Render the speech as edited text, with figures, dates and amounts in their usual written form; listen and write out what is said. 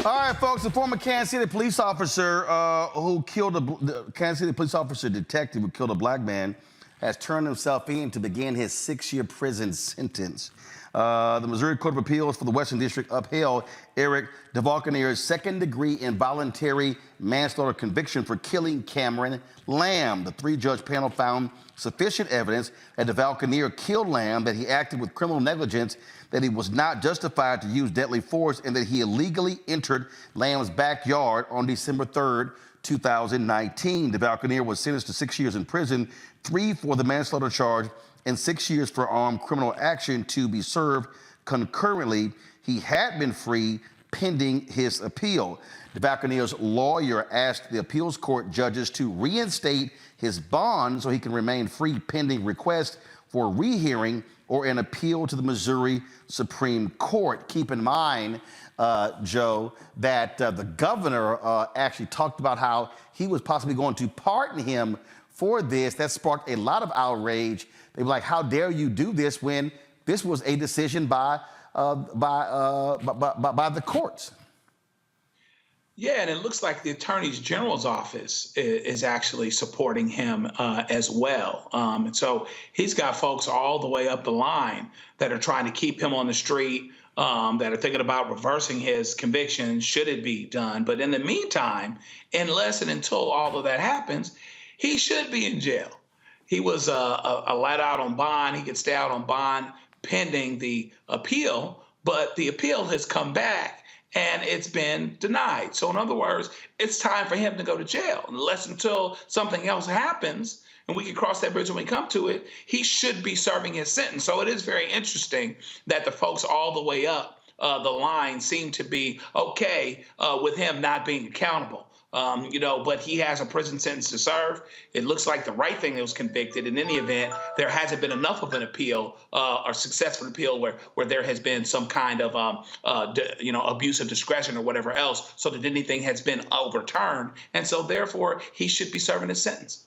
All right, folks, a former Kansas City police officer who killed the Kansas City police officer detective who killed a black man has turned himself in to begin his 6-year prison sentence. The Missouri Court of Appeals for the Western District upheld Eric DeValkenaere's second-degree involuntary manslaughter conviction for killing Cameron Lamb. The 3-judge panel found sufficient evidence that DeValkenaere killed Lamb, that he acted with criminal negligence, that he was not justified to use deadly force, and that he illegally entered Lamb's backyard on December 3rd, 2019. DeValkenaere was sentenced to 6 years in prison, 3 for the manslaughter charge and 6 years for armed criminal action to be served concurrently. He had been free pending his appeal. DeValkenaere's lawyer asked the appeals court judges to reinstate his bond so he can remain free pending request for rehearing or an appeal to the Missouri Supreme Court. Keep in mind, Joe, that the governor actually talked about how he was possibly going to pardon him for this. That sparked a lot of outrage. They were like, how dare you do this when this was a decision by the courts? Yeah, and it looks like the Attorney General's office is actually supporting him as well. And so he's got folks all the way up the line that are trying to keep him on the street, that are thinking about reversing his conviction should it be done. But in the meantime, unless and until all of that happens, he should be in jail. He was let out on bond. He could stay out on bond pending the appeal, but the appeal has come back and it's been denied. So in other words, it's time for him to go to jail. Unless until something else happens, and we can cross that bridge when we come to it, he should be serving his sentence. So it is very interesting that the folks all the way up the line seem to be okay with him not being accountable. But he has a prison sentence to serve. It looks like the right thing that was convicted. In any event, there hasn't been enough of an appeal or successful appeal where there has been some kind of, abuse of discretion or whatever else, so that anything has been overturned. And so therefore, he should be serving his sentence.